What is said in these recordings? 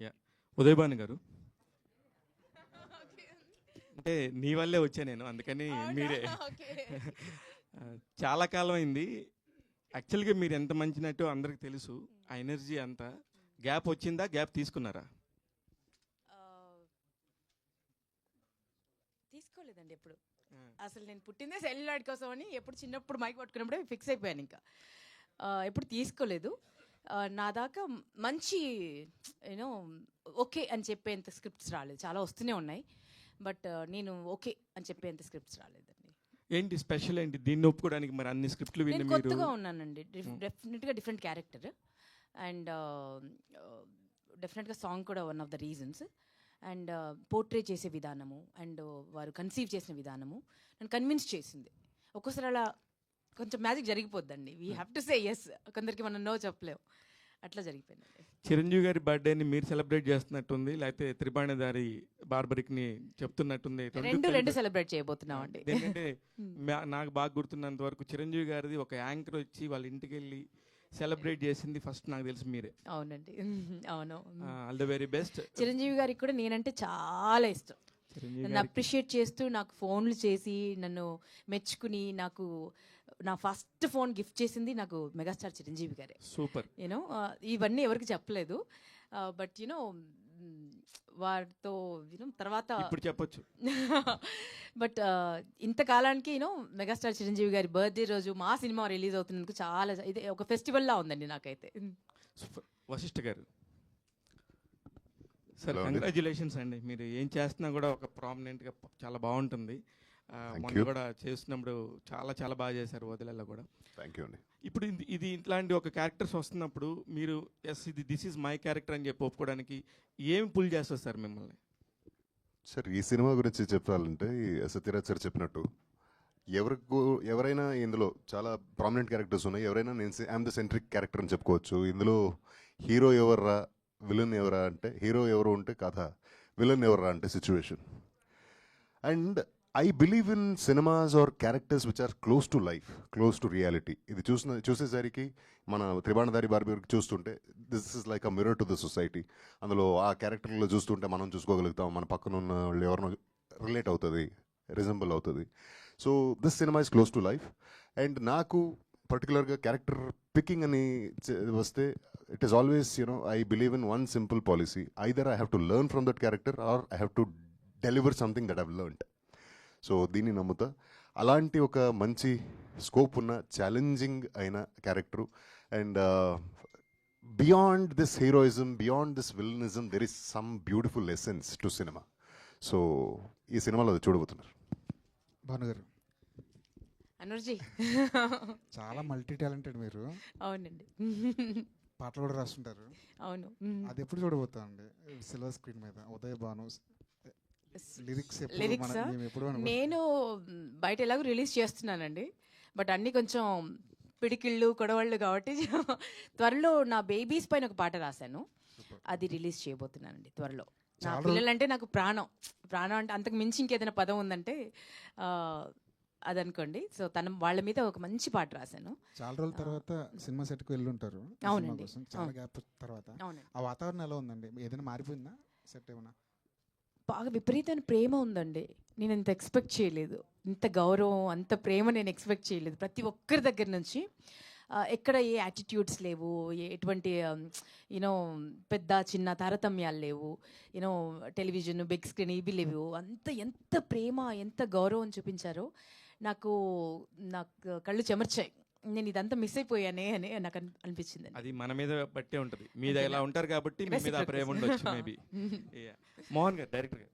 Yeah Uday Bhanu గారు, అంటే నీ వల్లే వచ్చా నేను, అందుకని మీరే. చాలా కాలం అయింది. యాక్చువల్గా మీరు ఎంత మంచి నటో అందరికి తెలుసు. ఆ ఎనర్జీ అంతా గ్యాప్ వచ్చిందా, గ్యాప్ తీసుకున్నారా? తీసుకోలేదండి ఎప్పుడు. అసలు నేను పుట్టిందే సెల్యులాయిడ్ కోసం అని ఎప్పుడు చిన్నప్పుడు మైక్ పట్టుకున్నప్పుడే ఫిక్స్ అయిపోయాను. ఇంకా ఎప్పుడు తీసుకోలేదు. నా దాకా మంచి యూనో ఓకే అని చెప్పేంత స్క్రిప్ట్స్ రాలేదు. చాలా వస్తూనే ఉన్నాయి, బట్ నేను ఓకే అని చెప్పేంత స్క్రిప్ట్స్ రాలేదండి. ఏంటి స్పెషల్ ఏంటి దీన్ని ఒప్పుకోవడానికి? మరి అన్ని స్క్రిప్ట్లు విన్న నేను మీరు కొత్తగా ఉన్నానండి. డెఫినెట్గా డిఫరెంట్ క్యారెక్టర్, అండ్ డెఫినెట్గా సాంగ్ కూడా one of the reasons. And portray చేసే విధానము అండ్ వారు కన్సీవ్ చేసిన విధానము నన్ను కన్విన్స్ చేసింది. ఒక్కోసారి అలా కొంచెం మ్యాజిక్ జరిగిపోద్దండి. We have to say yes. కొందరికి మనం నో చెప్పలేము. అట్లా జరిగిపోయిందండి. చిరంజీవి గారి బర్త్డేని మీరు సెలబ్రేట్ చేస్తున్నట్టుంది, లేకపోతే త్రిబాణిదారి బార్బరిక్ని చెప్తున్నట్టుంది? రెండు సెలబ్రేట్ చేయబోతున్నాం అండి. ఎందుకంటే నాకు బాగా గుర్తున్నంత వరకు చిరంజీవి గారిది ఒక యాంకర్ వచ్చి వాళ్ళ ఇంటికి వెళ్ళి సెలబ్రేట్ చేసింది ఫస్ట్ నాకు తెలిసి మీరే. అవునండి, అవును. All the very best. Chiranjeevi గారికి కూడా నేనంటే చాలా ఇష్టం. నన్ను అప్రిషియేట్ చేస్తూ నాకు ఫోన్లు చేసి నన్ను మెచ్చుకుని నాకు నా ఫస్ట్ ఫోన్ గిఫ్ట్ చేసింది నాకు మెగాస్టార్ చిరంజీవి గారే. సూపర్. యూనో ఇవన్నీ ఎవరికి చెప్పలేదు, బట్ యూనో వారితో యూనో తర్వాత ఇప్పుడు చెప్పొచ్చు. బట్ ఇంతకాలానికి యూనో మెగాస్టార్ చిరంజీవి గారి బర్త్డే రోజు మా సినిమా రిలీజ్ అవుతున్నందుకు చాలా ఇది ఒక ఫెస్టివల్లా ఉందండి నాకైతే. వశిష్ఠ గారు సార్, కంగ్రాచులేషన్స్ అండి. మీరు ఏం చేస్తున్నా కూడా ఒక ప్రామినెంట్గా చాలా బాగుంటుంది. మొన్న కూడా చేస్తున్నప్పుడు చాలా చాలా బాగా చేశారు వదిలేలా కూడా. థ్యాంక్ యూ అండి. ఇప్పుడు ఇది ఇట్లాంటి ఒక క్యారెక్టర్స్ వస్తున్నప్పుడు మీరు yes this is my character అని చెప్పి ఒప్పుకోవడానికి ఏమి పుల్ చేస్తారు సార్ మిమ్మల్ని? సార్, ఈ సినిమా గురించి చెప్పాలంటే సత్యరాజ్ సార్ చెప్పినట్టు ఎవరైనా ఇందులో చాలా ప్రామినెంట్ క్యారెక్టర్స్ ఉన్నాయి. ఎవరైనా నేను ఐఎమ్ ద సెంట్రిక్ క్యారెక్టర్ అని చెప్పుకోవచ్చు. ఇందులో హీరో ఎవర్రా, విలన్ ఎవరా అంటే హీరో ఎవరు ఉంటే కథ, విలన్ ఎవర్రా అంటే situation. And I believe in cinemas are characters which are close to life, close to reality. ఇది చూసేసరికి మన త్రిబాణిదారి బార్బరికి చూస్తుంటే this is like a mirror to the society. అందులో ఆ క్యారెక్టర్లో చూస్తుంటే మనం చూసుకోగలుగుతాం, మన పక్కన ఉన్న వాళ్ళు ఎవరినో రిలేట్ అవుతుంది, రిజంబుల్ అవుతుంది. So this cinema is close to life. And నాకు పర్టికులర్గా క్యారెక్టర్ పికింగ్ అని వస్తే it is always I believe in one simple policy. Either I have to learn from that character are I have to deliver something that I've learned. So దీన్ని నమ్ముతా. అలాంటి ఒక మంచి scope ఉన్న ఛాలెంజింగ్ అయిన character. And beyond this heroism, beyond this villainism, there is some beautiful essence to cinema. So ఈ సినిమాలో అది చూడబోతున్నారు. భానుగారు అనుర్జీ చాలా మల్టీ టాలెంటెడ్ మీరు. అవునండి, పాటలు కూడా రాస్తుంటారు. అవును. అది ఎప్పుడు చూడబోతామండి సిల్వర్ స్క్రీన్ మీద? ఉదయ్ భాను లిరిక్స్ నేను బయట ఎలాగో రిలీజ్ చేస్తున్నానండి, బట్ అన్నీ కొంచెం పిడికిళ్ళు కొడవళ్ళు కాబట్టి త్వరలో నా బేబీస్ పైన ఒక పాట రాశాను, అది రిలీజ్ చేయబోతున్నానండి త్వరలో. నా పిల్లలంటే నాకు ప్రాణం. ప్రాణం అంటే అంతకు మించి ఇంకేదైనా పదం ఉందంటే అదనుకోండి. సో వాళ్ళ మీద ఒక మంచి పాట రాశాను. చాలా రోజుల తర్వాత సినిమా సెట్కి వెళ్ళి ఉంటారు. అవునండి, చాలా గ్యాప్ తర్వాత. ఆ వాతావరణం ఎలా ఉందండి? ఏదైనా మారిపోయిందా సెట్? ఏమన్నా బాగా విపరీతమైన ప్రేమ ఉందండి. నేను ఇంత ఎక్స్పెక్ట్ చేయలేదు, ఇంత గౌరవం, అంత ప్రేమ నేను ఎక్స్పెక్ట్ చేయలేదు ప్రతి ఒక్కరి దగ్గర నుంచి. ఎక్కడ ఏ యాటిట్యూడ్స్ లేవు, ఎటువంటి యూనో పెద్ద చిన్న తారతమ్యాలు లేవు, యూనో టెలివిజన్ బిగ్ స్క్రీన్ ఇవి లేవు. ఎంత ప్రేమ, ఎంత గౌరవం చూపించారో నాకు కళ్ళు చెమర్చాయి. నేను ఇదంతా మిస్ అయిపోయానే అని నాకు అనిపించింది. అది మన మీద బట్టే ఉంటుంది. మీద ఎలా ఉంటారు కాబట్టి మీ మీద ప్రేమ ఉండొచ్చు మేబీ. మోహన్ గారు, డైరెక్టర్ గారు,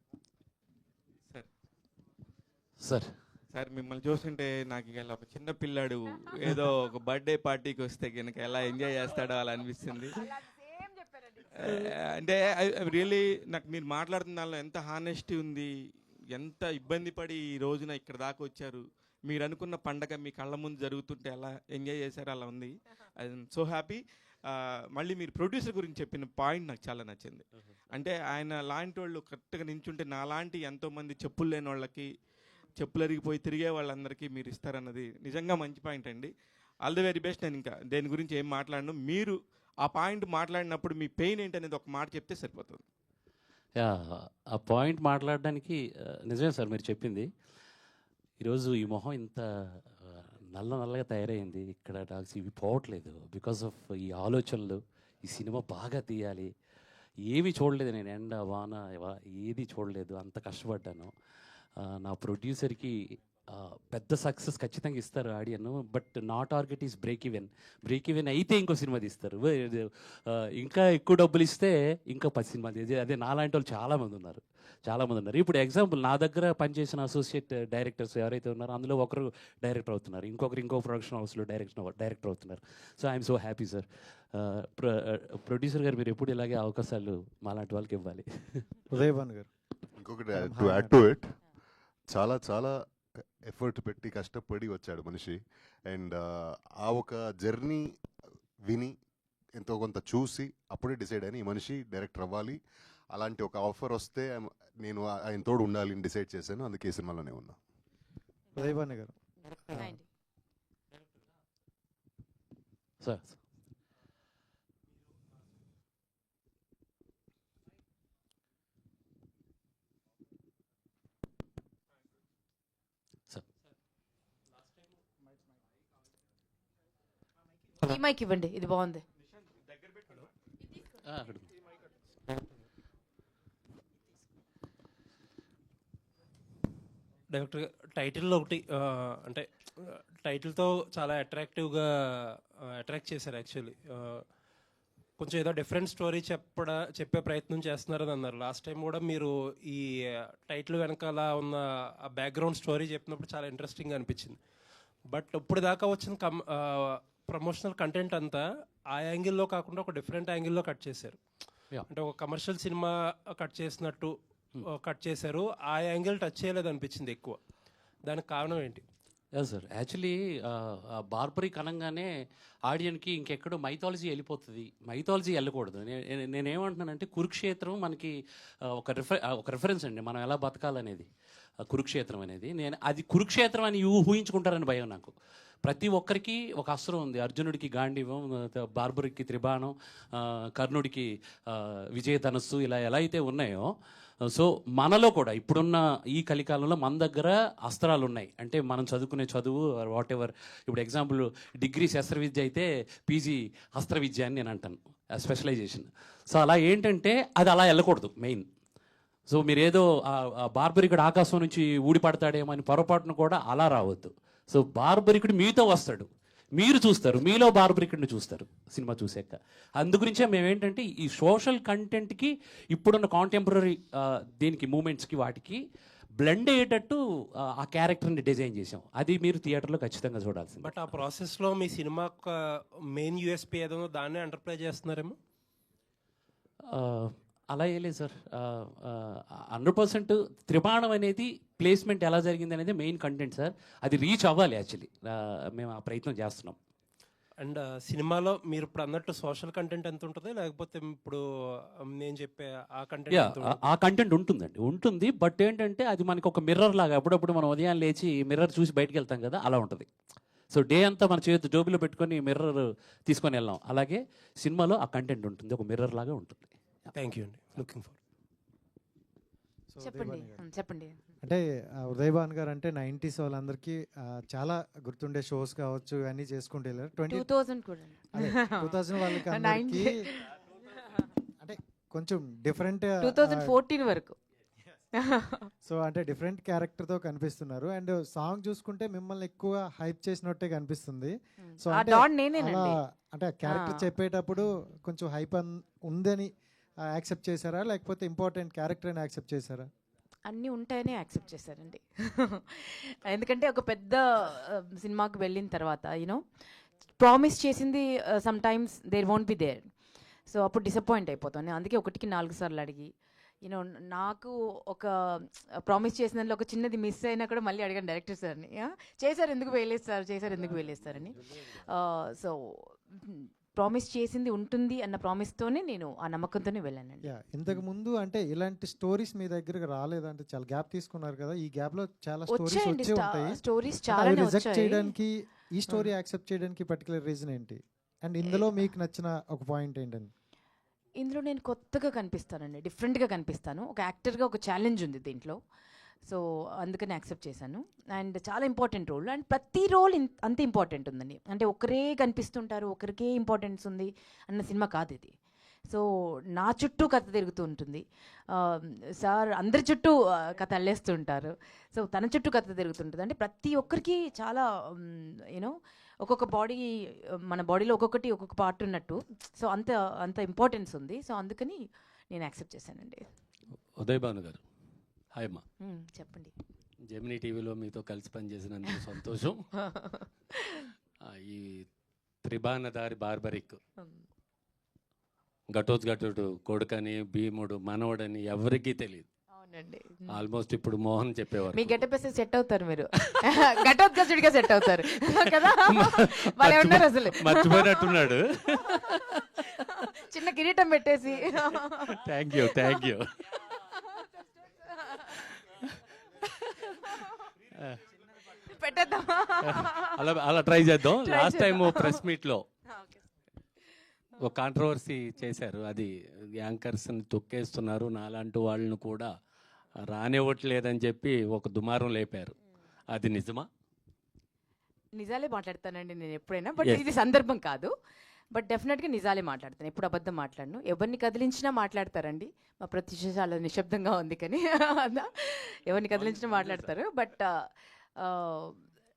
సార్ సార్ మిమ్మల్ని చూస్తుంటే నాకు ఇలా ఒక చిన్న పిల్లాడు ఏదో ఒక బర్త్డే పార్టీకి వస్తే కనుక ఎలా ఎంజాయ్ చేస్తాడో అలా అనిపిస్తుంది. అంటే రియలీ నాకు మీరు మాట్లాడుతున్న దానిలో ఎంత హానెస్టీ ఉంది, ఎంత ఇబ్బంది పడి ఈ రోజున ఇక్కడ దాకా వచ్చారు. మీరు అనుకున్న పండగ మీ కళ్ళ ముందు జరుగుతుంటే ఎలా ఎంజాయ్ చేశారు, అలా ఉంది. I'm so happy. మళ్ళీ మీరు ప్రొడ్యూసర్ గురించి చెప్పిన పాయింట్ నాకు చాలా నచ్చింది. అంటే ఆయన లాంటి వాళ్ళు కరెక్ట్గా నించుంటే నాలాంటి ఎంతోమంది చెప్పులు లేని వాళ్ళకి, చెప్పులు అరిగిపోయి తిరిగే వాళ్ళందరికీ మీరు ఇస్తారన్నది నిజంగా మంచి పాయింట్ అండి. All the very best. నేను ఇంకా దేని గురించి ఏం మాట్లాడను. మీరు ఆ పాయింట్ మాట్లాడినప్పుడు మీ పెయిన్ ఏంటనేది ఒక మాట చెప్తే సరిపోతుంది. యా, ఆ పాయింట్ మాట్లాడడానికి నిజమే సార్ మీరు చెప్పింది. ఈరోజు ఈ మొహం ఇంత నల్లగా తయారైంది. ఇక్కడ నాకు ఇవి పోవట్లేదు బికాస్ ఆఫ్ ఈ ఆలోచనలు. ఈ సినిమా బాగా తీయాలి, ఏవి చూడలేదు నేను, ఎండ వాన ఏది చూడలేదు, అంత కష్టపడ్డాను. నా ప్రొడ్యూసర్కి పెద్ద సక్సెస్ ఖచ్చితంగా ఇస్తారు ఆడియన్, బట్ నా టార్గెట్ ఈస్ బ్రేక్ ఈవెన్ అయితే ఇంకో సినిమా తీస్తారు. ఇంకా ఎక్కువ డబ్బులు ఇస్తే ఇంకా 10 సినిమాలు. అదే నాలాంటి వాళ్ళు చాలామంది ఉన్నారు. ఇప్పుడు ఎగ్జాంపుల్, నా దగ్గర పనిచేసిన అసోసియేట్ డైరెక్టర్స్ ఎవరైతే ఉన్నారో అందులో ఒకరు డైరెక్టర్ అవుతున్నారు, ఇంకో ప్రొడక్షన్ హౌస్లో డైరెక్టర్ అవుతున్నారు. So I'm so happy sir. Producer గారు మీరు ఎప్పుడు ఇలాగే అవకాశాలు మాలాంటి వాళ్ళకి ఇవ్వాలి. ఉదయ్ భాను గారు. ఇంకొకటి టు యాడ్ టు ఇట్, చాలా చాలా ఎఫర్ట్ పెట్టి కష్టపడి వచ్చాడు మనిషి. అండ్ ఆ ఒక జర్నీ విని ఎంతో కొంత చూసి అప్పుడే డిసైడ్ అయిన ఈ మనిషి డైరెక్టర్ అవ్వాలి, అలాంటి ఒక ఆఫర్ వస్తే నేను ఆయన తోడు ఉండాలి అని డిసైడ్ చేశాను. అందుకే ఈ సినిమాలోనే ఉన్నా. ఉదయ్ భాను గారు. సార్ ఈ మైక్ ఇవ్వండి, ఇది బాగుంది. డైరెక్టర్ టైటిల్లో ఒకటి అంటే టైటిల్తో చాలా అట్రాక్టివ్గా అట్రాక్ట్ చేశారు. యాక్చువల్లీ కొంచెం ఏదో డిఫరెంట్ స్టోరీ చెప్పే ప్రయత్నం చేస్తున్నారని అన్నారు. లాస్ట్ టైం కూడా మీరు ఈ టైటిల్ వెనకాల ఉన్న ఆ బ్యాక్గ్రౌండ్ స్టోరీ చెప్పినప్పుడు చాలా ఇంట్రెస్టింగ్గా అనిపించింది. బట్ ఇప్పుడు దాకా వచ్చిన ప్రమోషనల్ కంటెంట్ అంతా ఆ యాంగిల్లో కాకుండా ఒక డిఫరెంట్ యాంగిల్లో కట్ చేశారు. అంటే ఒక కమర్షియల్ సినిమా కట్ చేసినట్టు కట్ చేశారు. ఆ యాంగిల్ టచ్ చేయలేదు అనిపించింది ఎక్కువ. దానికి కారణం ఏంటి? సార్ యాక్చువల్లీ బార్బరిక్ అనగానే ఆడియన్కి ఇంకెక్కడో మైథాలజీ వెళ్ళిపోతుంది. మైథాలజీ వెళ్ళకూడదు. నేనేమంటున్నానంటే కురుక్షేత్రం మనకి ఒక రిఫరెన్స్ అండి, మనం ఎలా బతకాలనేది. కురుక్షేత్రం అనేది అది కురుక్షేత్రం అని ఊహించుకుంటారని భయం నాకు. ప్రతి ఒక్కరికి ఒక అస్త్రం ఉంది. అర్జునుడికి గాంధీవం, బార్బరికి త్రిబాణం, కర్ణుడికి విజయధనస్సు, ఇలా ఎలా అయితే ఉన్నాయో సో మనలో కూడా ఇప్పుడున్న ఈ కలికాలంలో మన దగ్గర అస్త్రాలు ఉన్నాయి. అంటే మనం చదువుకునే చదువు వాట్ ఎవర్, ఇప్పుడు ఎగ్జాంపుల్ డిగ్రీ శస్త్ర విద్య అయితే పీజీ అస్త్ర విద్య అని నేను అంటాను, స్పెషలైజేషన్. సో అలా ఏంటంటే అది అలా వెళ్ళకూడదు మెయిన్. సో మీరు ఏదో బార్బరికుడు ఆకాశం నుంచి ఊడిపడతాడేమో అని పొరపాటును కూడా అలా రావద్దు. సో బార్బరికుడు మీతో వస్తాడు, మీరు చూస్తారు, మీలో బార్బరికుడిని చూస్తారు సినిమా చూసాక. అందుగురించే మేమేంటంటే ఈ సోషల్ కంటెంట్కి ఇప్పుడున్న కాంటెంపరీ దీనికి మూమెంట్స్కి వాటికి బ్లెండ్ అయ్యేటట్టు ఆ క్యారెక్టర్ని డిజైన్ చేసాం. అది మీరు థియేటర్లో ఖచ్చితంగా చూడాల్సింది. బట్ ఆ ప్రాసెస్లో మీ సినిమా మెయిన్ యూఎస్పీ ఏదో దాన్నే ఎంటర్ప్లై చేస్తున్నారేమో. అలా వేయలేదు సార్. 100% త్రిబాణం అనేది ప్లేస్మెంట్ ఎలా జరిగింది అనేది మెయిన్ కంటెంట్ సార్. అది రీచ్ అవ్వాలి. యాక్చువల్లీ మేము ఆ ప్రయత్నం చేస్తున్నాం. అండ్ సినిమాలో మీరు ఇప్పుడు అన్నట్టు సోషల్ కంటెంట్ ఎంత ఉంటుంది, లేకపోతే ఇప్పుడు నేను చెప్పే ఆ కంటెంట్ ఆ కంటెంట్ ఉంటుంది. బట్ ఏంటంటే అది మనకి ఒక మిర్రర్ లాగా, అప్పుడప్పుడు మనం ఉదయం లేచి మిర్రర్ చూసి బయటకు వెళ్తాం కదా, అలా ఉంటుంది. సో డే అంతా మన చేతి జోబులో పెట్టుకొని మిర్రర్ తీసుకొని వెళ్ళాం. అలాగే సినిమాలో ఆ కంటెంట్ ఉంటుంది, ఒక మిర్రర్ లాగా ఉంటుంది. థ్యాంక్ యూ అండి. Looking for. చెప్పండి. అంటే ఉదయ్ భాన్ గారు అంటే 90s వాళ్ళందరికీ చాలా గుర్తుండే షోస్ కావచ్చు అన్నీ చేసుకుంటూ వెళ్ళారు. 2000 వాళ్ళకి అందరికీ అంటే కొంచెం డిఫరెంట్ 2014 వరకు. సో అంటే డిఫరెంట్ క్యారెక్టర్తో కనిపిస్తున్నారు. అండ్ సాంగ్ చూసుకుంటే మిమ్మల్ని ఎక్కువ హైప్ చేసినట్టే కనిపిస్తుంది. సో అంటే క్యారెక్టర్ చెప్పేటప్పుడు కొంచెం హైప్ ఉందని యాక్సెప్ట్ చేశారా, లేకపోతే ఇంపార్టెంట్ క్యారెక్టర్ అని యాక్సెప్ట్ చేశారా? అన్నీ ఉంటాయని యాక్సెప్ట్ చేశారండి. ఎందుకంటే ఒక పెద్ద సినిమాకి వెళ్ళిన తర్వాత యూనో ప్రామిస్ చేసింది some times there won't be there. So అప్పుడు డిసప్పాయింట్ అయిపోతాను. అందుకే 1కి 4 సార్లు అడిగి యూనో నాకు ఒక ప్రామిస్ చేసిన దాంట్లో ఒక చిన్నది మిస్ అయినా కూడా మళ్ళీ అడిగాను డైరెక్టర్ సార్ని, చేశారు ఎందుకు వేయలేదు సార్ అని. సో ప్రామిస్ చేసింది ఉంటుంది అన్న ప్రామిస్తోనే నేను ఆ నమ్మకంతోనే వెళ్ళానండి. ఇంతకు ముందు అంటే ఇలాంటి స్టోరీస్ మీ దగ్గరకు రాలేదంటే చాలా గ్యాప్ తీసుకున్నారు కదా, ఈ గ్యాప్ లో చాలా స్టోరీస్ చాలా రిజెక్ట్ చేయడానికి ఈ స్టోరీ యాక్సెప్ట్ చేయడానికి పర్టికులర్ రీజన్ ఏంటి? అండ్ ఇందులో మీకు నచ్చిన ఒక పాయింట్ ఏంటండి? ఇందులో నేను కొత్తగా కనిపిస్తానండి, డిఫరెంట్గా కనిపిస్తాను. ఒక యాక్టర్గా ఒక ఛాలెంజ్ ఉంది దీంట్లో. సో అందుకని యాక్సెప్ట్ చేశాను. అండ్ చాలా ఇంపార్టెంట్ రోల్, అండ్ ప్రతి రోల్ అంత ఇంపార్టెంట్ ఉందండి. అంటే ఒకరే కనిపిస్తుంటారు, ఒకరికే ఇంపార్టెన్స్ ఉంది అన్న సినిమా కాదు ఇది. సో నా చుట్టూ కథ తిరుగుతూ ఉంటుంది. సార్ అందరి చుట్టూ కథ అల్లేస్తూ ఉంటారు. సో తన చుట్టూ కథ తిరుగుతుంటుంది. అంటే ప్రతి ఒక్కరికి చాలా యూనో ఒక్కొక్క బాడీ, మన బాడీలో ఒక్కొక్కటి ఒక్కొక్క పార్ట్ ఉన్నట్టు. సో అంత అంత ఇంపార్టెన్స్ ఉంది. సో అందుకని నేను యాక్సెప్ట్ చేశానండి. ఉదయ్ భాను గారు, హాయ్ అమ్మా. చెప్పండి. జెమినీ టీవీలో మీతో కలిసి పనిచేసినందుకు సంతోషం. ఈ త్రిబాణదారి బార్బరిక్, ఘటోత్కచుడు కొడుకని, భీముడు మనవడని ఎవరికీ తెలియదు. అవునండి. ఆల్మోస్ట్ ఇప్పుడు మోహన్ చెప్పేవారు. మీ గెటప్ వేస్తే సెట్ అవుతారు మీరు, ఘటోత్కచుడిగా సెట్ అవుతారు కదా. వాళ్ళు ఉన్నారు అసలు మర్చిపోయినట్టున్నాడు. చిన్న కిరీటం పెట్టేసి. Thank you, thank you. పెట్టేద్దాం, అలా అలా ట్రై చేద్దాం. లాస్ట్ టైం ప్రెస్ మీట్లో ఒక కాంట్రవర్సీ చేశారు. అది యాంకర్స్ని తొక్కేస్తున్నారు, నాలాంటి వాళ్ళని కూడా రానివ్వట్లేదని చెప్పి ఒక దుమారం లేపారు. అది నిజమా? నిజాలే మాట్లాడతానండి నేను ఎప్పుడైనా, బట్ ఇది సందర్భం కాదు. బట్ డెఫినెట్గా నిజాలే మాట్లాడతాను, ఎప్పుడు అబద్ధం మాట్లాడను. ఎవరిని కదిలించినా మాట్లాడతారండి. మా ప్రత్యూష చాలా నిశ్శబ్దంగా ఉంది, కానీ ఎవరిని కదిలించినా మాట్లాడతారు. బట్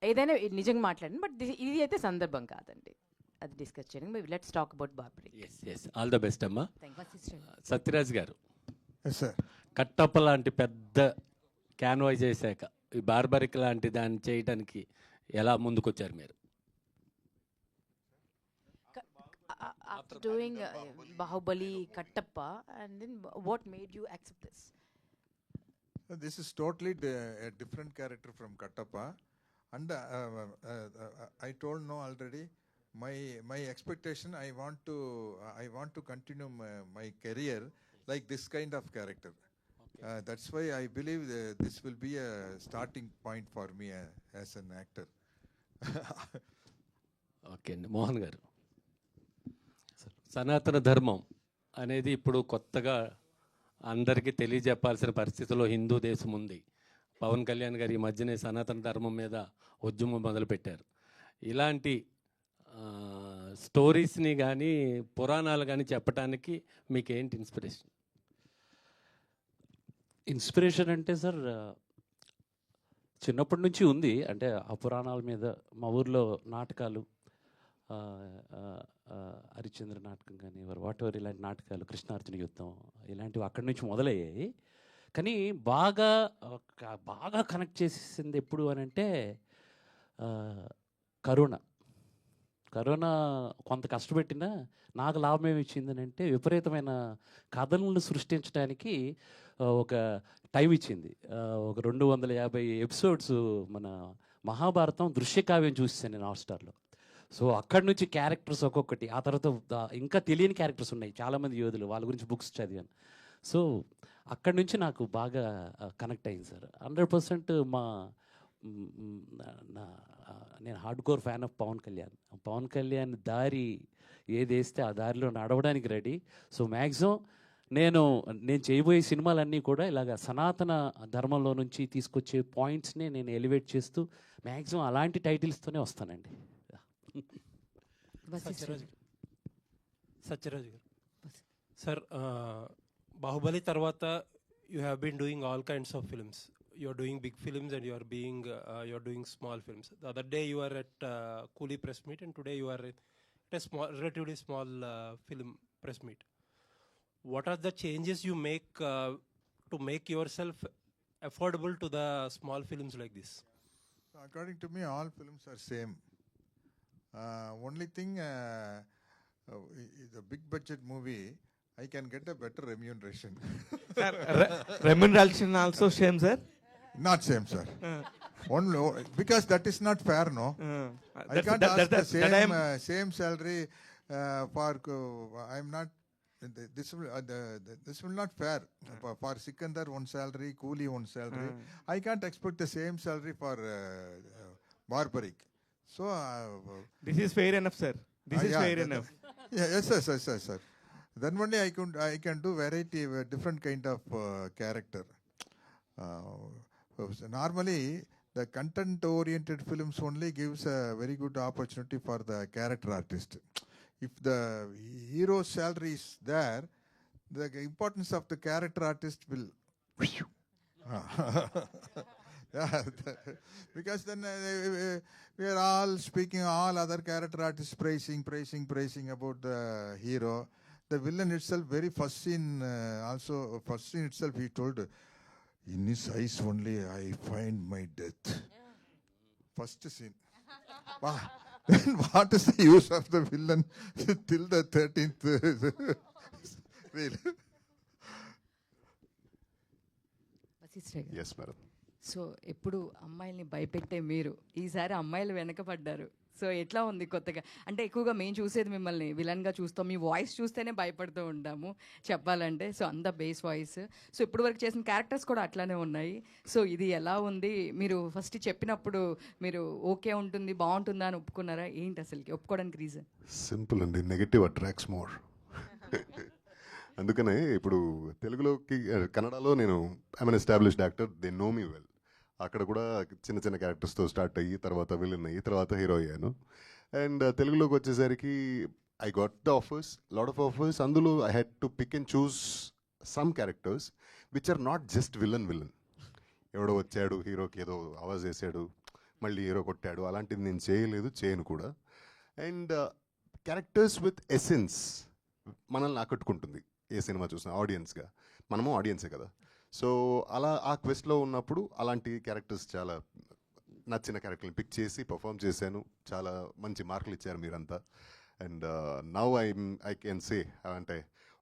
ఏదైనా నిజంగా మాట్లాడండి, బట్ ఇది అయితే సందర్భం కాదండి, అది డిస్కస్ చేయండి. Let's talk about Barbari. Yes, all the best అమ్మా. సత్యరాజ్ గారు, సార్, కట్టప్ప లాంటి పెద్ద క్యాన్వాయ్ చేశాక ఈ బార్బరిక్ లాంటి దాన్ని చేయడానికి ఎలా ముందుకొచ్చారు మీరు? After doing Bahubali, Kattappa, and then what made you accept this? this is totally a different character from Kattappa, and I told no already. My expectation, I want to continue my career like this kind of character. That's why I believe this will be a starting point for me as an actor. Okay అండి. మోహన్ గారు, సనాతన ధర్మం అనేది ఇప్పుడు కొత్తగా అందరికీ తెలియజెప్పాల్సిన పరిస్థితిలో హిందూ దేశం ఉంది. పవన్ కళ్యాణ్ గారు ఈ మధ్యనే సనాతన ధర్మం మీద ఉద్యమం మొదలుపెట్టారు. ఇలాంటి స్టోరీస్ని కానీ పురాణాలు కానీ చెప్పడానికి మీకు ఏంటి ఇన్స్పిరేషన్? ఇన్స్పిరేషన్ అంటే సార్, చిన్నప్పటి నుంచి ఉంది. అంటే ఆ పురాణాల మీద మా ఊర్లో నాటకాలు, హరిశ్చంద్ర నాటకం కానీ వాట్ ఎవర్ ఇలాంటి నాటకాలు, కృష్ణార్జున యుద్ధం ఇలాంటివి అక్కడి నుంచి మొదలయ్యాయి. కానీ బాగా కనెక్ట్ చేసేసింది ఎప్పుడు అని అంటే కరోనా కొంత కష్టపెట్టినా నాకు లాభం ఏమి ఇచ్చిందని అంటే విపరీతమైన కథలను సృష్టించడానికి ఒక టైం ఇచ్చింది. ఒక 250 ఎపిసోడ్స్ మన మహాభారతం దృశ్యకావ్యం చూసాను నేను హాట్స్టార్లో. సో అక్కడి నుంచి క్యారెక్టర్స్ ఒక్కొక్కటి, ఆ తర్వాత ఇంకా తెలియని క్యారెక్టర్స్ ఉన్నాయి, చాలామంది యోధులు, వాళ్ళ గురించి బుక్స్ చదివాను. సో అక్కడి నుంచి నాకు బాగా కనెక్ట్ అయింది సార్. 100% నేను hard core fan of Pawan Kalyan దారి ఏది వేస్తే ఆ దారిలో నడవడానికి రెడీ. సో మ్యాక్సిమం నేను చేయబోయే సినిమాలన్నీ కూడా ఇలాగ సనాతన ధర్మంలో నుంచి తీసుకొచ్చే పాయింట్స్ని నేను ఎలివేట్ చేస్తూ మ్యాక్సిమం అలాంటి టైటిల్స్తోనే వస్తానండి. సత్యరాజ్ గారు, సార్, బాహుబలి తర్వాత you have been doing all kinds of films. You are doing big films and you are doing small films. The other day you are at Coolie press meet, and today you are at a relatively small film press meet. What are the changes you make to make yourself affordable to the small films like this? According to me, all films are same. Only thing, the big budget movie, I can get a better remuneration. Sir, remuneration also same, sir? Not same, sir. Only because that is not fair, no. I can't ask the same salary for. I'm not. This will not fair. For Sikandar one salary, Coolie one salary. I can't expect the same salary for Barbaric. So this is fair enough, sir. This is yeah, fair that- enough. Yeah, yes, sir. Then only I can do variety, different kind of character. Normally, the content-oriented films only gives a very good opportunity for the character artist. If the hero's salary is there, the importance of the character artist will. Yeah, because then we are all speaking, all other character artists praising about the hero. The villain itself, very first scene, also first scene itself, he told, in his eyes only I find my death. First scene. Wow. Then what is the use of the villain till the 13th reel? Vashishta garu, yes madam. So ఎప్పుడు అమ్మాయిల్ని భయపెట్టే మీరు ఈసారి అమ్మాయిలు వెనకపడ్డారు. So ఎట్లా ఉంది కొత్తగా? అంటే ఎక్కువగా మేము చూసేది మిమ్మల్ని విలన్గా చూస్తాం, మీ వాయిస్ చూస్తేనే భయపడుతూ ఉంటాము చెప్పాలంటే. సో అంత బేస్ వాయిస్. సో ఇప్పుడు వరకు చేసిన క్యారెక్టర్స్ కూడా అట్లానే ఉన్నాయి. సో ఇది ఎలా ఉంది? మీరు ఫస్ట్ చెప్పినప్పుడు మీరు ఓకే ఉంటుంది బాగుంటుందా అని ఒప్పుకున్నారా? ఏంటి అసలుకి ఒప్పుకోవడానికి రీజన్? సింపుల్ అండి, నెగటివ్ అట్రాక్ట్స్ మోర్. అందుకనే ఇప్పుడు తెలుగులోకి కన్నడలో నేను I'm an established actor, they know me well. అక్కడ కూడా చిన్న చిన్న క్యారెక్టర్స్తో స్టార్ట్ అయ్యి తర్వాత విలన్ అయ్యి తర్వాత హీరో అయ్యాను. అండ్ తెలుగులోకి వచ్చేసరికి I got the offers, lot of offers. అందులో I had to pick and choose some characters which are not just villain. ఎవడో వచ్చాడు హీరోకి ఏదో ఆవాజ్ వేసాడు మళ్ళీ హీరో కొట్టాడు, అలాంటిది నేను చేయను కూడా. అండ్ క్యారెక్టర్స్ విత్ ఎసెన్స్ మనల్ని ఆకట్టుకుంటుంది ఏ సినిమా చూసినా ఆడియన్స్గా. మనము ఆడియన్సే కదా. సో అలా ఆ క్వెస్ట్లో ఉన్నప్పుడు అలాంటి క్యారెక్టర్స్ చాలా నచ్చిన క్యారెక్టర్ని పిక్ చేసి పర్ఫామ్ చేశాను. చాలా మంచి మార్కులు ఇచ్చారు మీరంతా. And now I can say, అంటే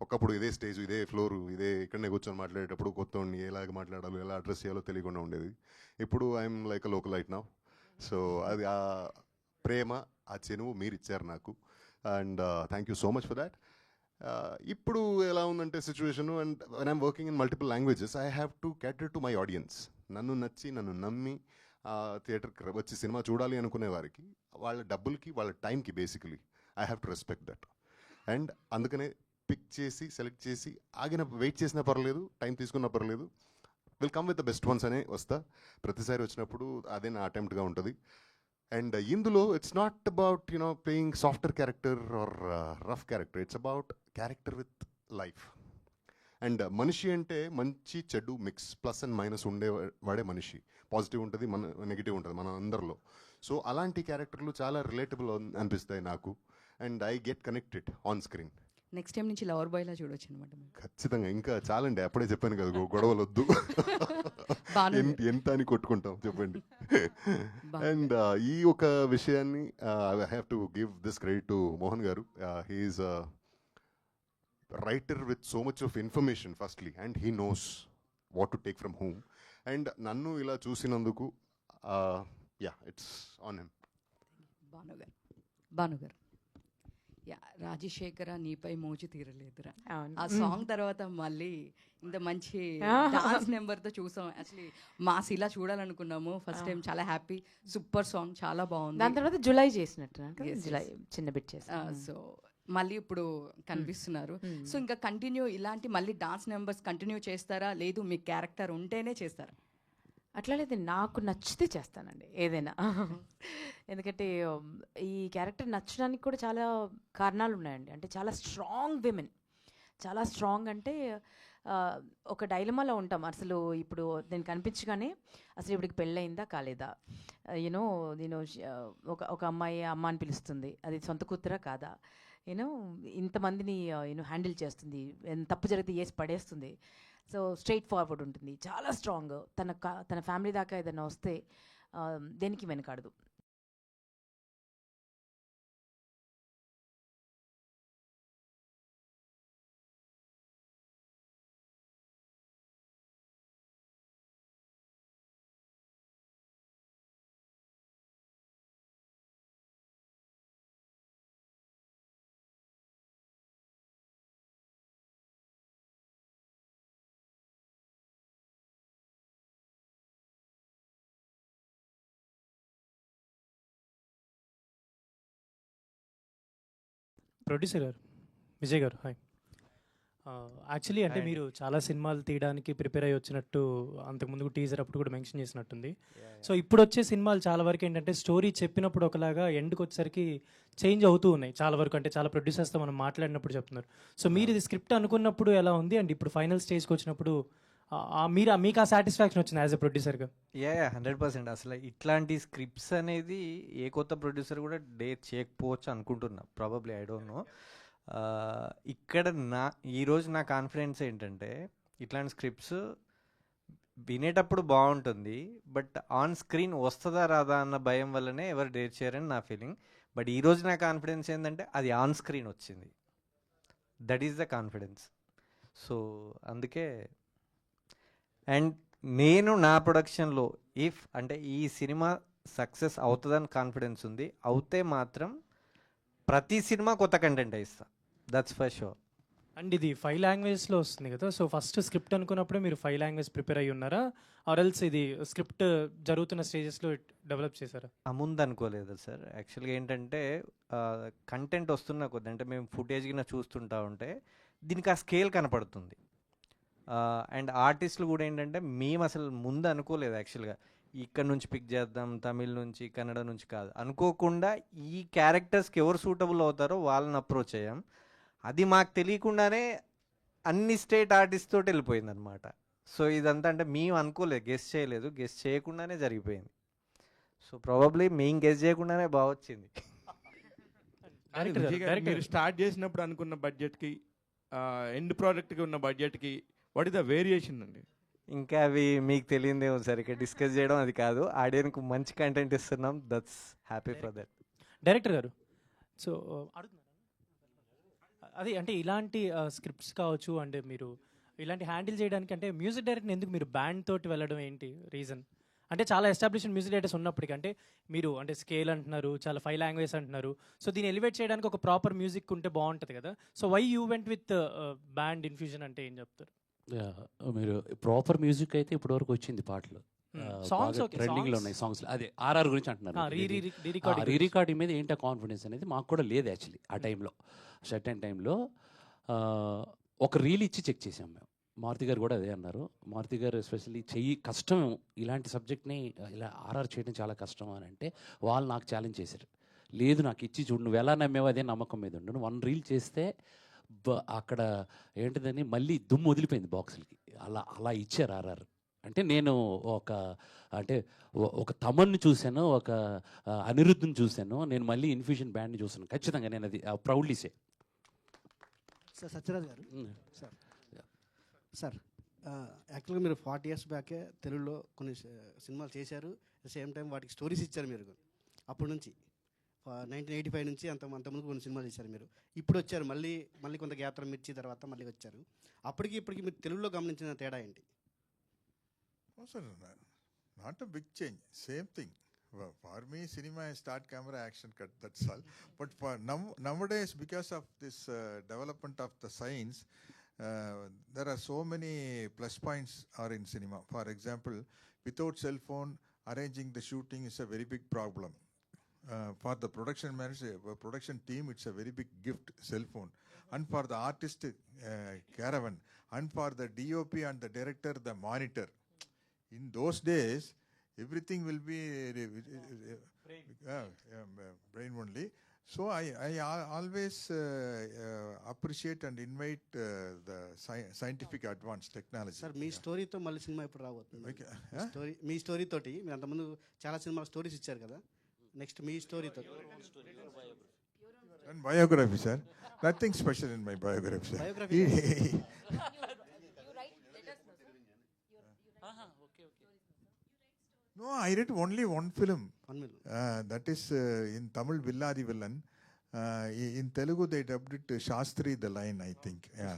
ఒకప్పుడు ఇదే స్టేజ్, ఇదే ఫ్లోరు, ఇక్కడనే కూర్చొని మాట్లాడేటప్పుడు కొత్తోడిని ఎలాగ మాట్లాడాలో ఎలా అడ్రస్ చేయాలో తెలియకుండా ఉండేది. ఇప్పుడు I'm like a local right now. So అది ఆ ప్రేమ, ఆ చెనువు మీరు ఇచ్చారు నాకు. And thank you so much for that. ఇప్పుడు ఎలా ఉందంటే situation, and when I'm working in multiple languages I have to క్యాటర్ to my audience. నన్ను నచ్చి నన్ను నమ్మి థియేటర్కి వచ్చి సినిమా చూడాలి అనుకునే వారికి వాళ్ళ డబ్బులకి వాళ్ళ టైంకి basically I have to respect that. And అందుకనే పిక్ చేసి సెలెక్ట్ చేసి వెయిట్ చేసినా పర్లేదు, టైం తీసుకున్నా పర్లేదు, will come with the best once అనే వస్తా. ప్రతిసారి వచ్చినప్పుడు అదే నా అటెంప్ట్గా ఉంటుంది. అండ్ ఇందులో it's not about playing software character are rough character, it's about character with life. And మనిషి అంటే మంచి చెడు మిక్స్, ప్లస్ అండ్ మైనస్ ఉండేవాడే మనిషి. పాజిటివ్ ఉంటుంది, నెగిటివ్ ఉంటుంది మన అందరిలో. సో అలాంటి క్యారెక్టర్లు చాలా రిలేటబుల్ అనిపిస్తాయి నాకు. And I get connected on screen. Next time నుంచి లవర్ బాయ్లా చూడొచ్చు అనమాట. ఖచ్చితంగా. ఇంకా చాలండి, అప్పుడే చెప్పాను కదా, గొడవలు వద్దు. ఎంత అని కొట్టుకుంటాం చెప్పండి. అండ్ ఈ ఒక విషయాన్ని I have to give this credit to Mohan garu. He's writer with so much of information firstly, and he knows what to take from home. And నన్ను ఇలా చూసినందుకు ఇట్స్ ఆన్ హిమ్. భానుగారు, యా, రాజశేఖర నీపై మోజు తీరలేదురా, అవును. ఆ సాంగ్ తర్వాత మళ్ళీ ఇంత మంచి డాన్స్ నెంబర్తో చూసాం. యాక్చువల్లీ మాస్ ఇలా చూడాలనుకున్నాము ఫస్ట్ టైం. చాలా హ్యాపీ, సూపర్ సాంగ్, చాలా బాగుంది. దాని తర్వాత జులై చేసినట్టు Yes, జులై చిన్న బిట్ చేసి. సో మళ్ళీ ఇప్పుడు కనిపిస్తున్నారు. సో ఇంకా కంటిన్యూ ఇలాంటి మళ్ళీ డాన్స్ నెంబర్స్ కంటిన్యూ చేస్తారా, లేదు మీ క్యారెక్టర్ ఉంటేనే చేస్తారా? అట్లా లేదు, నాకు నచ్చితే చేస్తానండి ఏదైనా. ఎందుకంటే ఈ క్యారెక్టర్ నచ్చడానికి కూడా చాలా కారణాలు ఉన్నాయండి. అంటే చాలా స్ట్రాంగ్ విమెన్, చాలా స్ట్రాంగ్. అంటే ఒక డైలమాలో ఉంటాం అసలు. ఇప్పుడు నేను కనిపించగానే అసలు ఇప్పటికి పెళ్ళయిందా కాలేదా, యూనో ఒక అమ్మాయి అమ్మ అని పిలుస్తుంది, అది సొంత కూతురా కాదా, ఇంతమందిని హ్యాండిల్ చేస్తుంది, తప్పు జరిగితే వేసి పడేస్తుంది. సో స్ట్రైట్ ఫార్వర్డ్ ఉంటుంది, చాలా స్ట్రాంగ్. తన ఫ్యామిలీ దాకా ఏదైనా వస్తే దేనికి వెనకాడదు. ప్రొడ్యూసర్ గారు, విజయ్ గారు, హాయ్. యాక్చువల్లీ అంటే మీరు చాలా సినిమాలు తీయడానికి ప్రిపేర్ అయ్యి వచ్చినట్టు అంతకుముందు టీజర్ అప్పుడు కూడా మెన్షన్ చేసినట్టుంది. సో ఇప్పుడు వచ్చే సినిమాలు చాలా వరకు ఏంటంటే స్టోరీ చెప్పినప్పుడు ఒకలాగా ఎండ్కి వచ్చేసరికి చేంజ్ అవుతూ ఉన్నాయి చాలా వరకు. అంటే చాలా ప్రొడ్యూసర్స్తో మనం మాట్లాడినప్పుడు చెప్తున్నారు. సో మీరు ఇది స్క్రిప్ట్ అనుకున్నప్పుడు ఎలా ఉంది అండ్ ఇప్పుడు ఫైనల్ స్టేజ్కి వచ్చినప్పుడు మీకు ఆ సాటిస్ఫాక్షన్ వచ్చింది యాజ్ ఎ ప్రొడ్యూసర్గా? 100%. అసలు ఇట్లాంటి స్క్రిప్ట్స్ అనేది ఏ కొత్త ప్రొడ్యూసర్ కూడా డేర్ చేయకపోవచ్చు అనుకుంటున్నా, ప్రాబబ్లీ, ఐ డోంట్ నో. ఇక్కడ ఈరోజు నా కాన్ఫిడెన్స్ ఏంటంటే ఇట్లాంటి స్క్రిప్ట్స్ వినేటప్పుడు బాగుంటుంది, బట్ ఆన్ స్క్రీన్ వస్తుందా రాదా అన్న భయం వల్లనే ఎవరు డేర్ చేయరని నా ఫీలింగ్. బట్ ఈరోజు నా కాన్ఫిడెన్స్ ఏంటంటే అది ఆన్ స్క్రీన్ వచ్చింది, that is the confidence. So అందుకే. అండ్ నేను నా ప్రొడక్షన్లో అంటే ఈ సినిమా సక్సెస్ అవుతుందని కాన్ఫిడెన్స్ ఉంది. అవుతే మాత్రం ప్రతి సినిమా కొత్త కంటెంట్ ఇస్తా, దట్స్ ఫర్ షూర్. అండ్ ఇది 5 లాంగ్వేజ్లో వస్తుంది కదా, సో ఫస్ట్ స్క్రిప్ట్ అనుకున్నప్పుడే మీరు 5 లాంగ్వేజ్ ప్రిపేర్ అయ్యి ఉన్నారా, ఆర్ ఎల్స్ ఇది స్క్రిప్ట్ జరుగుతున్న స్టేజెస్లో డెవలప్ చేశారా? ముందు అనుకోలేదు సార్. యాక్చువల్గా ఏంటంటే కంటెంట్ వస్తున్న కొద్ది, అంటే మేము ఫుటేజ్ కింద చూస్తుంటా ఉంటే దీనికి ఆ స్కేల్ కనపడుతుంది. అండ్ ఆర్టిస్టులు కూడా ఏంటంటే మేము అసలు ముందు అనుకోలేదు యాక్చువల్గా ఇక్కడ నుంచి పిక్ చేద్దాం, తమిళ్ నుంచి, కన్నడ నుంచి కాదు, అనుకోకుండా ఈ క్యారెక్టర్స్కి ఎవరు సూటబుల్ అవుతారో వాళ్ళని అప్రోచ్ అయ్యాం. అది మాకు తెలియకుండానే అన్ని స్టేట్ ఆర్టిస్ట్ తోటి వెళ్ళిపోయింది అనమాట. సో ఇదంతా అంటే మేము అనుకోలేదు, గెస్ట్ చేయలేదు, గెస్ట్ చేయకుండానే జరిగిపోయింది. సో ప్రాబబ్లీ మేము గెస్ట్ చేయకుండానే బాగా వచ్చింది. మీరు స్టార్ట్ చేసినప్పుడు అనుకున్న బడ్జెట్కి ఎండ్ ప్రోడక్ట్కి ఉన్న బడ్జెట్కి వాట్ ఇస్ ద వేరియేషన్ అండి? ఇంకా అవి మీకు తెలియదేమో సార్, ఇక్కడ డిస్కస్ చేయడం అది కాదు. ఆడియన్కి మంచి కంటెంట్ ఇస్తున్నాం, that's happy for that. Director గారు, సో అది అంటే ఇలాంటి స్క్రిప్ట్స్ కావచ్చు, అంటే మీరు ఇలాంటి హ్యాండిల్ చేయడానికి అంటే మ్యూజిక్ డైరెక్టర్ ఎందుకు మీరు బ్యాండ్ తోటి వెళ్ళడం ఏంటి రీజన్? అంటే చాలా ఎస్టాబ్లిష్డ్ మ్యూజిక్ డైరెక్టర్స్ ఉన్నప్పటికీ అంటే మీరు అంటే స్కేల్ అంటున్నారు, చాలా 5 లాంగ్వేజ్ అంటున్నారు, సో దీన్ని ఎలివేట్ చేయడానికి ఒక ప్రాపర్ మ్యూజిక్ ఉంటే బాగుంటుంది కదా. So why you went with band infusion అంటే ఏం చెప్తారు? మీరు ప్రాపర్ మ్యూజిక్ అయితే ఇప్పటి వరకు వచ్చింది, పాటలు సాంగ్స్ ట్రెండింగ్లో ఉన్నాయి. సాంగ్స్ అదే ఆర్ఆర్ గురించి అంటున్నారు. రీ రికార్డింగ్ మీద ఏంటి కాన్ఫిడెన్స్ అనేది మాకు కూడా లేదు యాక్చువల్లీ. ఆ టైంలో సర్టెన్ టైంలో ఒక రీల్ ఇచ్చి చెక్ చేసాం మేము. మారుతి గారు కూడా అదే అన్నారు. మారుతి గారు ఎస్పెషల్లీ కష్టం ఇలాంటి సబ్జెక్ట్ని ఇలా ఆర్ఆర్ చేయడం చాలా కష్టం అని అంటే వాళ్ళు నాకు ఛాలెంజ్ చేశారు. లేదు నాకు ఇచ్చి చూడు, నువ్వు ఎలా నమ్మేవో అదే నమ్మకం మీద ఉండు, నువ్వు 1 రీల్ చేస్తే అక్కడ ఏంటిదని మళ్ళీ దుమ్ము వదిలిపోయింది బాక్సులకి. అలా ఇచ్చారు ఆర్ఆర్. అంటే నేను ఒక తమన్ని చూశాను, ఒక అనిరుద్ధ్ని చూశాను, నేను మళ్ళీ ఇన్ఫ్యూజన్ బ్యాండ్ని చూశాను. ఖచ్చితంగా నేను అది ప్రౌడ్లీ సే. సార్ సత్యరాజ్ గారు, సార్ యాక్చువల్గా మీరు 40 years బ్యాకే తెలుగులో కొన్ని సినిమాలు చేశారు, సేమ్ టైం వాటికి స్టోరీస్ ఇచ్చారు మీరు. అప్పటి నుంచి 1985 నుంచి అంతకుముందు కొన్ని సినిమాలు చేశారు మీరు. ఇప్పుడు వచ్చారు మళ్ళీ కొంత గ్యాప్ మిర్చి తర్వాత మళ్ళీ వచ్చారు. అప్పటికి ఇప్పటికి మీరు తెలుగులో గమనించిన తేడా ఏంటి? Not a big change, same thing. For me, cinema is start camera, action cut, that's all. But for nowadays, because of this development of the science, there are so many plus points are in cinema. For example, without cell phone, arranging the shooting is a very big problem. For the production manager, production team, it's a very big gift, cell phone. And for the artist, caravan. And for the DOP and the director, the monitor. In those days, everything will be brain only. So I always appreciate and invite the scientific advanced technology. Sir మీ స్టోరీతో మళ్ళీ cinema ఇప్పుడు రాబోతుంది. మీ story తోటి మీరు అంతకుముందు చాలా cinema stories ఇచ్చారు కదా, నెక్స్ట్ మీ స్టోరీతో And biography, sir. Nothing special in my biography, sir. Biography. No, I read only one film. One film. That is in Tamil, Villadi Villan. In Telugu, they dubbed it Shastri the Line, I think. Yeah.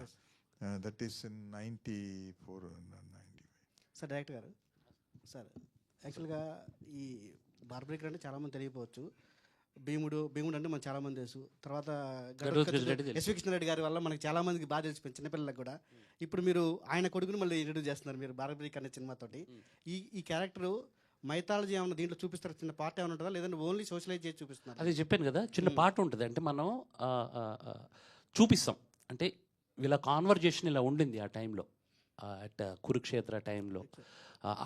That is in 94 or 95. Sir director గారు, sir యాక్చువల్గా ఈ barbaric అంటే చాలామంది తెలియకపోవచ్చు. భీముడు అంటే మనకు చాలామంది తెలుసు. తర్వాత ఎస్వి కృష్ణారెడ్డి గారి వల్ల మనకి చాలామందికి బాగా తెలిసిపోయింది, చిన్నపిల్లలకు కూడా. ఇప్పుడు మీరు ఆయన కొడుకుని మళ్ళీ ఇంట్రడ్యూస్ చేస్తున్నారు మీరు బార్బరిక్ అనే సినిమాతోటి. ఈ క్యారెక్టరు మైథాలజీ ఏమైనా దీంట్లో చూపిస్తారు, చిన్న పార్ట్ ఏమైనా ఉంటుందా, లేదంటే ఓన్లీ సోషలైజ్ చేసి చూపిస్తున్నారు? అదే చెప్పాను కదా, చిన్న పాట ఉంటుంది. అంటే మనం చూపిస్తాం, అంటే వీళ్ళ కాన్వర్జేషన్ ఇలా ఉండింది ఆ టైంలో, అట్ కురుక్షేత్ర టైంలో.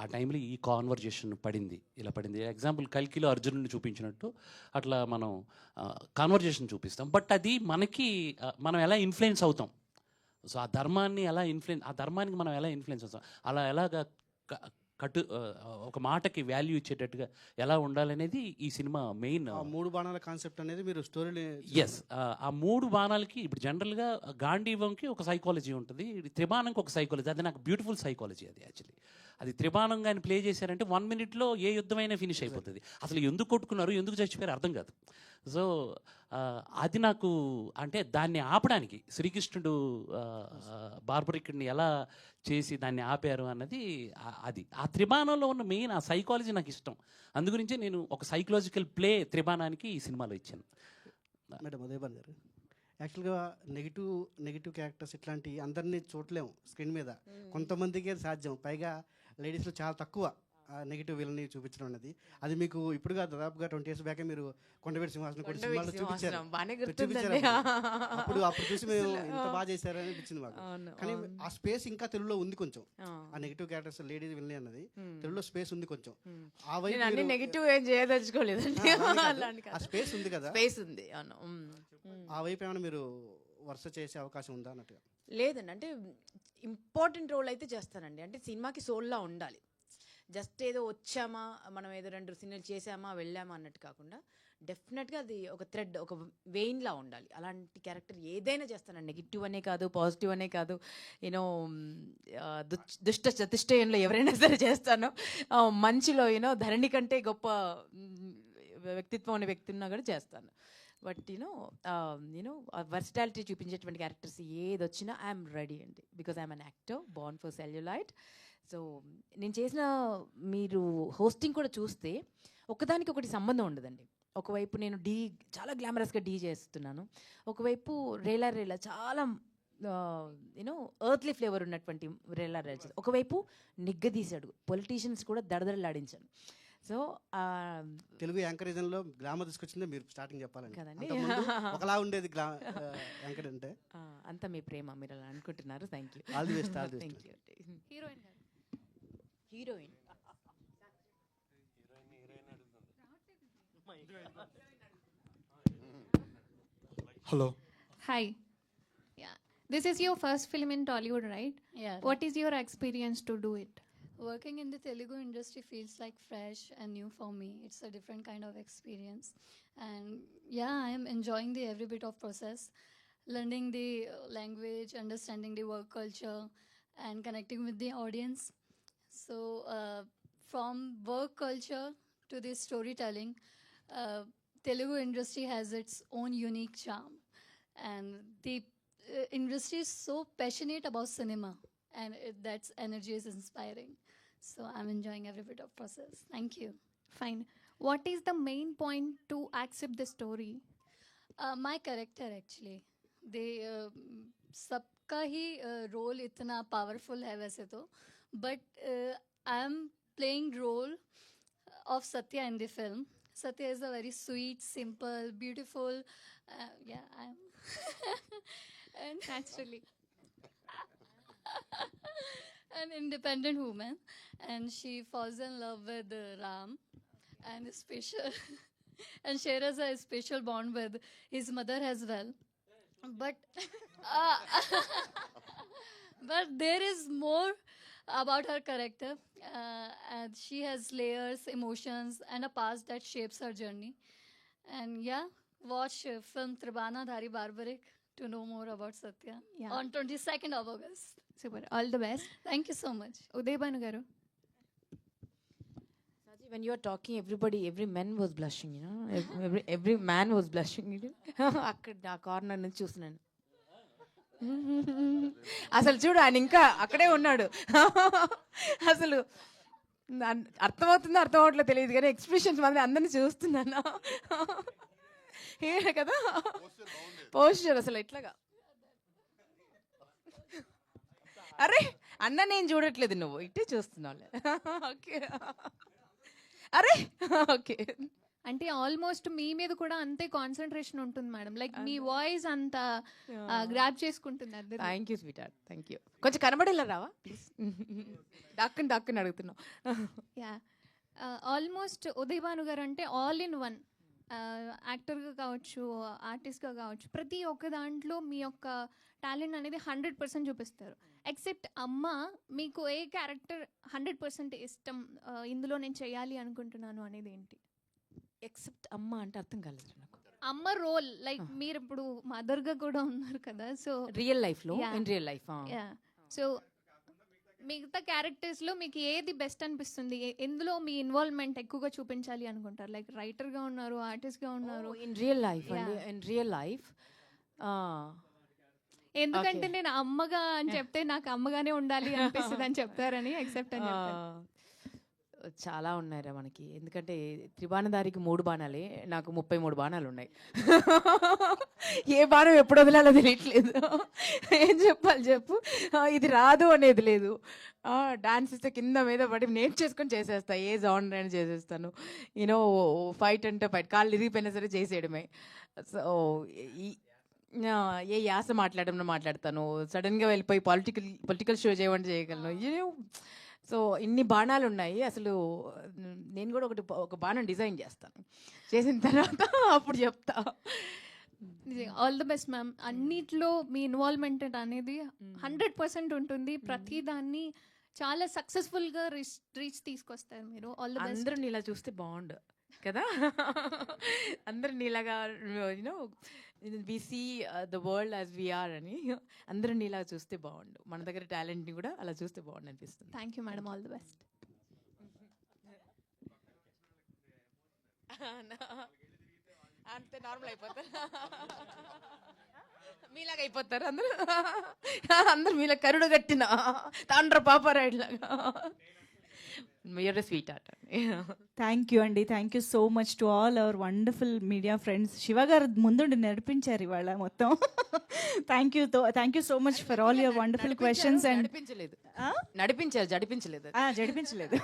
ఆ టైంలో ఈ కాన్వర్జేషన్ పడింది, ఇలా పడింది. ఎగ్జాంపుల్ కల్కిలో అర్జునుడిని చూపించినట్టు అట్లా మనం కాన్వర్జేషన్ చూపిస్తాం. బట్ అది మనకి మనం ఎలా ఇన్ఫ్లుయెన్స్ అవుతాం, సో ఆ ధర్మానికి మనం ఎలా ఇన్ఫ్లుయెన్స్ అవుతాం, అలా ఎలాగ ఒక మాటకి వాల్యూ ఇచ్చేటట్టుగా ఎలా ఉండాలనేది ఈ సినిమా మెయిన్. 3 బాణాల కాన్సెప్ట్ అనేది మీరు స్టోరీలో ఎస్, ఆ 3 బాణాలకి ఇప్పుడు జనరల్గా గాంధీవంకి ఒక సైకాలజీ ఉంటుంది, త్రిబాణంకి ఒక సైకాలజీ. అది నాకు బ్యూటిఫుల్ సైకాలజీ అది యాక్చువల్లీ. అది త్రిబాణంగా ఆయన ప్లే చేశారంటే 1 minute ఏ యుద్ధమైనా ఫినిష్ అయిపోతుంది. అసలు ఎందుకు కొట్టుకున్నారు, ఎందుకు చచ్చిపోయారు అర్థం కాదు. సో అది నాకు, అంటే దాన్ని ఆపడానికి శ్రీకృష్ణుడు బార్బరిక్ని ఎలా చేసి దాన్ని ఆపారు అన్నది అది. ఆ త్రిబాణంలో ఉన్న మెయిన్ ఆ సైకాలజీ నాకు ఇష్టం. అందుగురించే నేను ఒక సైకలాజికల్ ప్లే త్రిబాణానికి ఈ సినిమాలో ఇచ్చాను. మేడం ఉదయభాన్ గారు, యాక్చువల్గా నెగిటివ్ క్యారెక్టర్స్ ఇట్లాంటి అందరినీ చూడలేము స్క్రీన్ మీద, కొంతమందికే సాధ్యం. పైగా లేడీస్లో చాలా తక్కువ నెగిటివ్ విలన్ని చూపించడం అనేది. అది మీకు ఇప్పుడు దాదాపుగా 20 years బ్యాకే మీరు కొండవీటి సింహాసనం కూడా సినిమాలో చూపించారు. అప్పుడు చూసి మేము ఇంత బాగా చేశారని అనిపించింది మాకు. కానీ ఆ స్పేస్ ఇంకా తెలుగులో ఉంది కొంచెం, ఆ నెగిటివ్ క్యారెక్టర్స్ లేడీస్ విలన్ అన్నది తెలుగులో స్పేస్ ఉంది కొంచెం. ఆ వైపు నెగిటివ్ ఏం చేయదలుచుకోలేదు, ఆ స్పేస్ ఉంది కదా, స్పేస్ ఉంది. ఆ వైపు ఏమైనా మీరు వరుస చేసే అవకాశం ఉందా అన్నట్టుగా? లేదండి, అంటే ఇంపార్టెంట్ రోల్ అయితే చేస్తానండి. అంటే సినిమాకి సోల్లా ఉండాలి, జస్ట్ ఏదో వచ్చామా మనం ఏదో 2 సినిమాలు చేసామా వెళ్ళామా అన్నట్టు కాకుండా డెఫినెట్గా అది ఒక థ్రెడ్, ఒక వెయిన్లా ఉండాలి. అలాంటి క్యారెక్టర్ ఏదైనా చేస్తానండి, నెగిటివ్ అనే కాదు, పాజిటివ్ అనే కాదు, యూనో దుష్ట చతుష్టయంలో ఎవరైనా సరే చేస్తాను. మంచిలో ధరణి కంటే గొప్ప వ్యక్తిత్వం అనే వ్యక్తి ఉన్నా కూడా చేస్తాను. బట్ వర్సిటాలిటీ చూపించేటువంటి క్యారెక్టర్స్ ఏది వచ్చినా ఐఎమ్ రెడీ అండి, because I'm an actor Born for cellulite. So నేను చేసిన మీరు హోస్టింగ్ కూడా చూస్తే ఒకదానికి ఒకటి సంబంధం ఉండదండి. ఒకవైపు నేను చాలా గ్లామరస్గా చేస్తున్నాను, ఒకవైపు రేలా చాలా ఎర్త్లీ ఫ్లేవర్ ఉన్నటువంటి రేలా ఒకవైపు నిగ్గదీశాడు, పొలిటీషియన్స్ కూడా దడదడలాడించాను. సో తెలుగు యాంకరిజంలో గ్లామర్ తీసుకొచ్చిందే మీరు స్టార్టింగ్ చెప్పాలండి కదండి. ఒకలా ఉండేది యాంకర్ అంటే. అంతా మీ ప్రేమ, మీరు అలా అనుకుంటున్నారు. Thank you. All the best. Thank you. Heroine Hello. Hi. Yeah. This is your first film in Tollywood, right? Yeah. What is your experience to do it? Working in the Telugu industry feels like fresh and new for me. It's a different kind of experience. And yeah, I am enjoying the every bit of process, learning the language, understanding the work culture, and connecting with the audience. So from work culture to the storytelling, Telugu industry has its own unique charm. And the industry is so passionate about cinema, and that energy is inspiring. So I'm enjoying every bit of process. Thank you. Fine. What is the main point to accept the story? My character actually. They सबका ही role इतना powerful है वैसे तो, but I'm playing role of Satya in the film. Satya is a very sweet, simple, beautiful, yeah, I'm and Naturally. an independent woman, and she falls in love with Ram, and and shares a special bond with his mother as well. But but there is more about her character, and she has layers, emotions, and a past that shapes her journey. And yeah, watch film Tribanadhari Barbarik to know more about Satya on 22nd of August. Super. All the best. Thank you so much. Udaybanu garu. When you are talking, every man was blushing, every man was blushing. అక్కడ ఆ corner నుంచి చూస్తున్నాను. అసలు చూడు, ఆయన ఇంకా అక్కడే ఉన్నాడు. అసలు అర్థమవుతుందో అర్థం అవట్లేదు తెలియదు, కానీ ఎక్స్ప్రెషన్స్ మాత్రం అందరినీ చూస్తున్నాను కదా. పోస్చర్ అసలు ఎట్లాగా, అరే అన్న నేను చూడట్లేదు, నువ్వు ఇట్టే చూస్తున్నావు. ఓకే, అరే ఓకే. అంటే ఆల్మోస్ట్ మీ మీద కూడా అంతే కాన్సన్ట్రేషన్ ఉంటుంది మేడం. లైక్ మీ వాయిస్ అంత గ్రాప్ చేసుకుంటుంది అందరు. Thank you sweet heart, thank you. కొంచెం కనబడేలా రావా ప్లీజ్? డాక్కుని అడుగుతున్నావు. యా, ఆల్మోస్ట్ ఉదయ్ భాను గారు అంటే ఆల్ ఇన్ వన్. యాక్టర్గా కావచ్చు, ఆర్టిస్ట్గా కావచ్చు, ప్రతి ఒక్క దాంట్లో మీ యొక్క టాలెంట్ అనేది 100% చూపిస్తారు. ఎక్సెప్ట్ అమ్మ, మీకు ఏ క్యారెక్టర్ 100% ఇష్టం, ఇందులో నేను చేయాలి అనుకుంటున్నాను అనేది ఏంటి? ఎక్సెప్ట్ అమ్మ అంటే అర్థం కాలేదు నాకు. అమ్మ రోల్, లైక్ మీరు ఇప్పుడు మదర్గా కూడా ఉన్నారు కదా, సో రియల్ లైఫ్లో, ఇన్ రియల్ లైఫ్. సో మిగతా క్యారెక్టర్స్లో మీకు ఏది బెస్ట్ అనిపిస్తుంది? ఎందులో మీ ఇన్వాల్వ్మెంట్ ఎక్కువగా చూపించాలి అనుకుంటారు? లైక్ రైటర్గా ఉన్నారు, ఆర్టిస్ట్గా ఉన్నారు. ఇన్ రియల్ లైఫ్ అండి, ఇన్ రియల్ లైఫ్. ఎందుకంటే నేను అమ్మగా అని చెప్తే నాకు అమ్మగానే ఉండాలి అనిపిస్తుంది అని చెప్తారని ఎక్సెప్ట్ అని చెప్పారు. చాలా ఉన్నాయిరా మనకి, ఎందుకంటే త్రిబాణధారికి 3 బాణాలే, నాకు 33 బాణాలు ఉన్నాయి. ఏ బాణం ఎప్పుడు వదిలాలో తెలియట్లేదు. ఏం చెప్పాలి చెప్పు, ఇది రాదు అనేది లేదు. డాన్స్ ఇస్తే కింద మీద పడి నేర్చేసుకొని చేసేస్తా, ఏ జోనర్ అయినా చేసేస్తాను. యూనో ఫైట్ అంటే ఫైట్, కాళ్ళు ఇరిగిపోయినా సరే చేసేయడమే. సో ఏ యాస మాట్లాడతాను, సడన్గా వెళ్ళిపోయి పొలిటికల్ షో చేయమంటే చేయగలను. యూనో, సో ఇన్ని బాణాలు ఉన్నాయి. అసలు నేను కూడా ఒక బాణం డిజైన్ చేస్తాను, చేసిన తర్వాత అప్పుడు చెప్తా. All the best ma'am. అన్నిట్లో మీ ఇన్వాల్వ్మెంట్ అనేది 100% ఉంటుంది. ప్రతి దాన్ని చాలా సక్సెస్ఫుల్గా రీచ్ తీసుకొస్తారు మీరు. All the best. అందరూ నీలా చూస్తే బాగుండు కదా. అందరూ నీలాగా, you know, we see the world as we are అని. అందరూ నీలా చూస్తే బాగుండు, మన దగ్గర టాలెంట్ని కూడా అలా చూస్తే బాగుండు అనిపిస్తుంది. Thank you madam, all the best. అంతే నార్మల్ అయిపోతారు, మీలాగా అయిపోతారు అందరూ. అందరు మీలా కరుడు కట్టిన తాండ్ర పాపారాయుడు లాగా. You're a sweetheart. Thank you అండి, thank you so much to all our wonderful media friends. Shiva garu ముందుండి నడిపించారు ఇవాళ మొత్తం. Thank you so much for all your wonderful questions. And నడిపించలేదు, జడిపించలేదు.